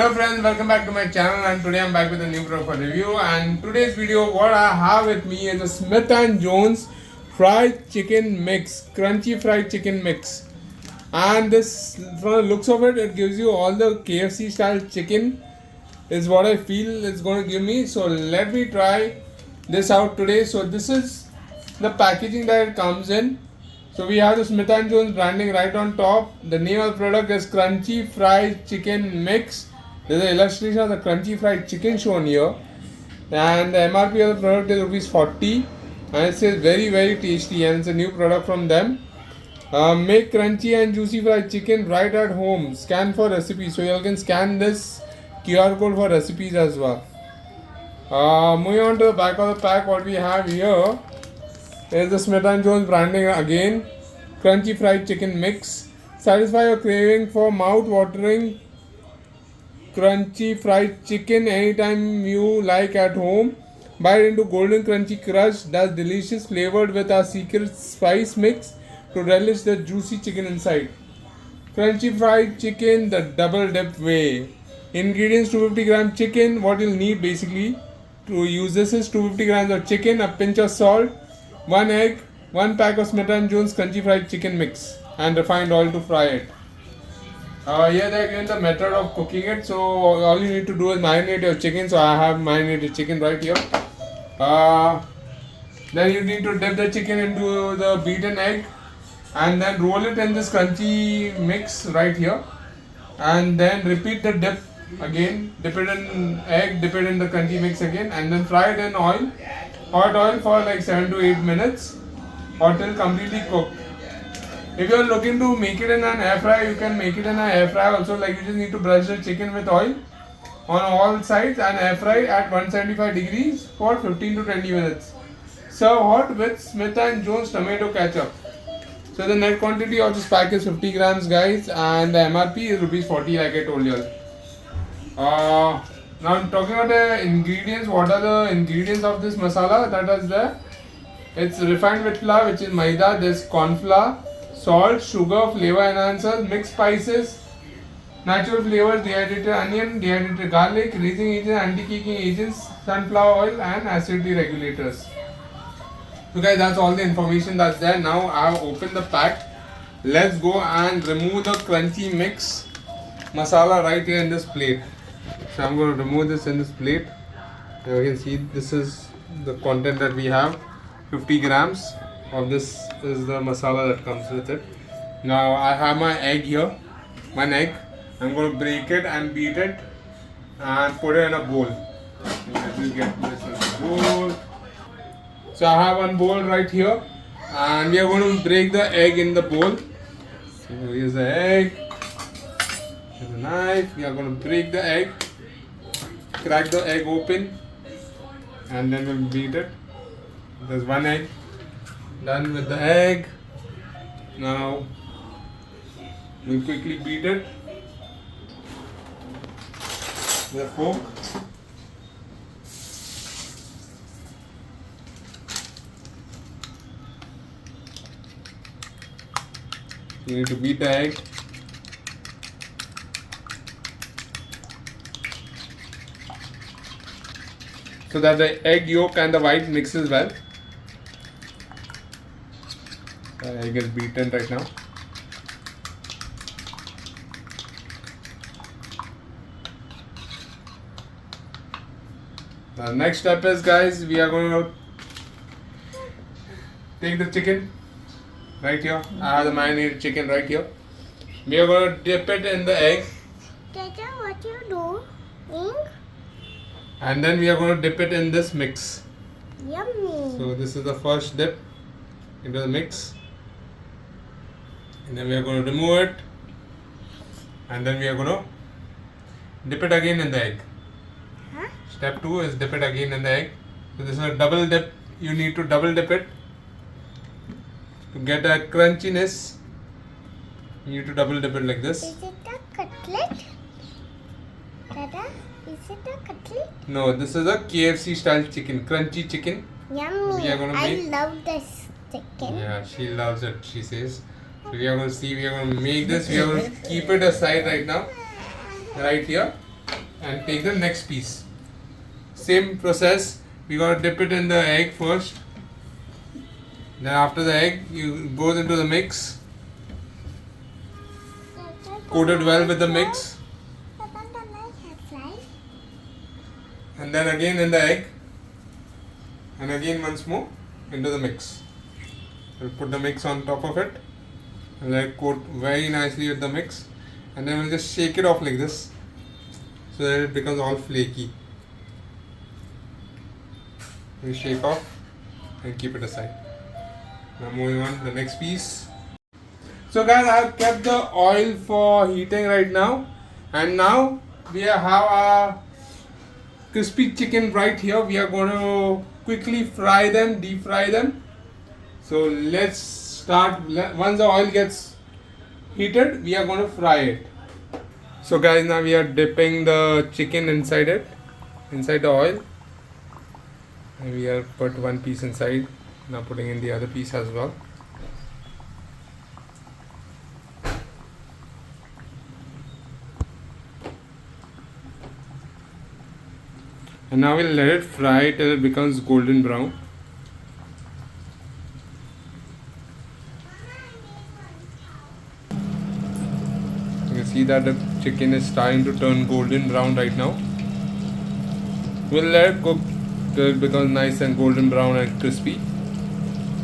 Hello friends, welcome back to my channel, and today I'm back with a new product for review. And today's video, what I have with me is a Smith and Jones fried chicken mix, crunchy fried chicken mix. And this, from the looks of it, it gives you all the KFC style chicken is what I feel it's going to give me. So let me try this out today. So this is the packaging that it comes in. So we have the Smith and Jones branding right on top. The name of the product is Crunchy Fried Chicken Mix. There's an illustration of the crunchy fried chicken shown here. And the MRP of the product is rupees 40. And it says very tasty, and it's a new product from them. Make crunchy and juicy fried chicken right at home. Scan for recipes. So you can scan this QR code for recipes as well. Moving on to the back of the pack, what we have here is the Smith and Jones branding again. Crunchy fried chicken mix. Satisfy your craving for mouth-watering crunchy fried chicken anytime you like at home. Bite into golden crunchy crust that's delicious, flavored with our secret spice mix to relish the juicy chicken inside. Crunchy fried chicken the double dip way. Ingredients: 250 gram chicken. What you'll need basically to use this is 250 grams of chicken, a pinch of salt, 1 egg, 1 pack of Smith and Jones crunchy fried chicken mix, and refined oil to fry it. Here they are given the method of cooking it. So all you need to do is marinate your chicken. So I have marinated chicken right here. Then you need to dip the chicken into the beaten egg and then roll it in this crunchy mix right here. And then repeat the dip again. Dip it in egg, dip it in the crunchy mix again, and then fry it in oil. Hot oil for like 7 to 8 minutes or till completely cooked. If you are looking to make it in an air fryer, you can make it in an air fryer also. Like, you just need to brush the chicken with oil on all sides and air fry at 175 degrees for 15 to 20 minutes. Serve hot with Smith and Jones tomato ketchup. So the net quantity of this pack is 50 grams, guys, and the MRP is rupees 40, like I told you all. Now I'm talking about the ingredients. What are the ingredients of this masala that is there? It's refined wheat flour, which is maida. There's corn flour, salt, sugar, flavor enhancers, mixed spices, natural flavors, dehydrated onion, dehydrated garlic, raising agents, anti-caking agents, sunflower oil, and acidity regulators. So guys, that's all the information that's there. Now I have opened the pack. Let's go and remove the crunchy mix masala right here in this plate. So I'm going to remove this in this plate. So you can see this is the content that we have. 50 grams of this is the masala that comes with it. Now I have my egg here. 1 egg. I'm going to break it and beat it and put it in a bowl. Let me get this in a bowl. So I have one bowl right here, and we are going to break the egg in the bowl. So here's the egg. Here's a knife. We are going to break the egg. Crack the egg open, and then we'll beat it. There's 1 egg. Done with the egg. Now we quickly beat it with a fork. You need to beat the egg. So that the egg yolk and the white mixes well. The egg is beaten right now. The next step is, guys, we are going to take the chicken right here. I have the marinated chicken right here. We are going to dip it in the egg. Dada, what you doing? And then we are going to dip it in this mix. Yummy. So this is the first dip into the mix. And then we are going to remove it. And then we are going to dip it again in the egg. Huh? Step 2 is dip it again in the egg. So this is a double dip. You need to double dip it. To get a crunchiness, you need to double dip it like this. Is it a cutlet? Dada, is it a cutlet? No, this is a KFC style chicken, crunchy chicken. Yummy. We are gonna I make- love this chicken. Yeah, she loves it, she says. So we are going to make this, we are going to keep it aside right now. Right here. and take the next piece. Same process, we gotta dip it in the egg first. Then after the egg, you goes into the mix, coat it well with the mix, and then again in the egg, and again once more into the mix. We'll put the mix on top of it and let it coat very nicely with the mix, and then we'll just shake it off like this so that it becomes all flaky. We shake off and keep it aside. Now moving on to the next piece. So guys, I have kept the oil for heating right now, and now we have our crispy chicken right here. We are going to quickly fry them, deep fry them. So let's start. Once the oil gets heated, we are going to fry it. So guys, now we are dipping the chicken inside it, inside the oil. And we have put one piece inside. Now putting in the other piece as well. And now we'll let it fry till it becomes golden brown. You can see that the chicken is starting to turn golden brown right now. We'll let it cook till it becomes nice and golden brown and crispy,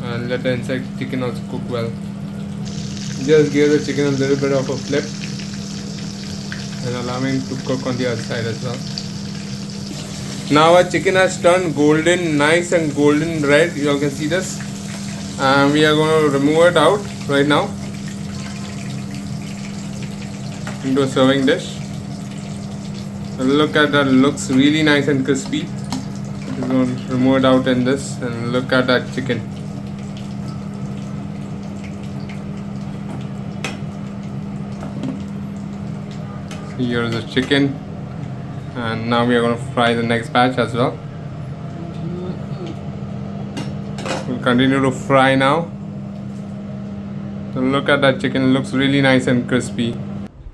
and let the inside chicken also cook well. Just give the chicken a little bit of a flip and allowing it to cook on the other side as well. Now our chicken has turned golden, nice and golden red. You all can see this, and we are going to remove it out right now into a serving dish. Look at that, looks really nice and crispy. We're going to remove it out in this, and look at that chicken. Here is the chicken, and now we are going to fry the next batch as well. We'll continue to fry now. So look at that chicken, looks really nice and crispy.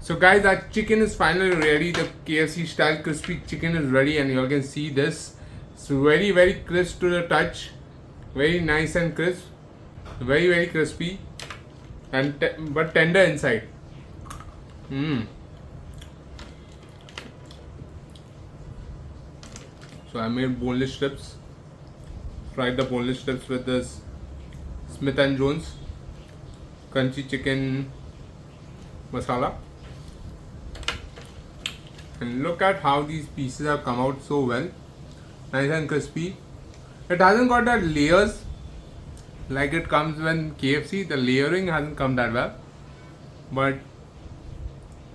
So guys, our chicken is finally ready. The KFC style crispy chicken is ready, and you all can see this. It's very crisp to the touch, very nice and crisp, very crispy, and but tender inside. So I made boneless strips, fried the boneless strips with this Smith & Jones crunchy chicken masala. And look at how these pieces have come out so well, nice and crispy. It hasn't got that layers like it comes when KFC. The layering hasn't come that well, but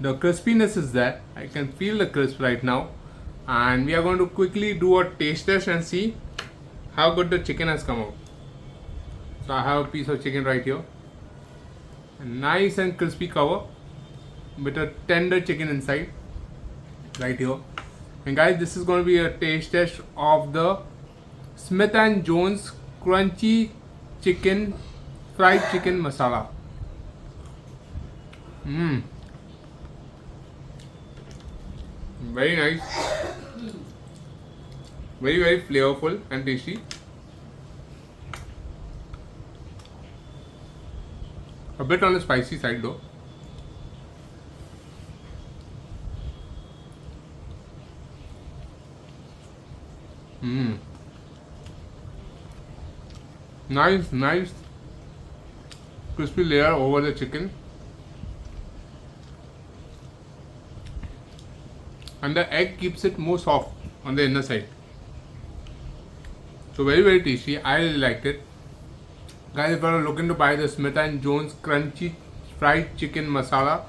the crispiness is there. I can feel the crisp right now, and we are going to quickly do a taste test and see how good the chicken has come out. So I have a piece of chicken right here, a nice and crispy cover with a tender chicken inside right here. And guys, this is going to be a taste test of the Smith & Jones crunchy chicken fried chicken masala. Very nice, very flavorful and tasty. A bit on the spicy side though. Nice crispy layer over the chicken, and the egg keeps it more soft on the inner side. So very tasty. I really liked it. Guys, if you are looking to buy the Smith & Jones crunchy fried chicken masala,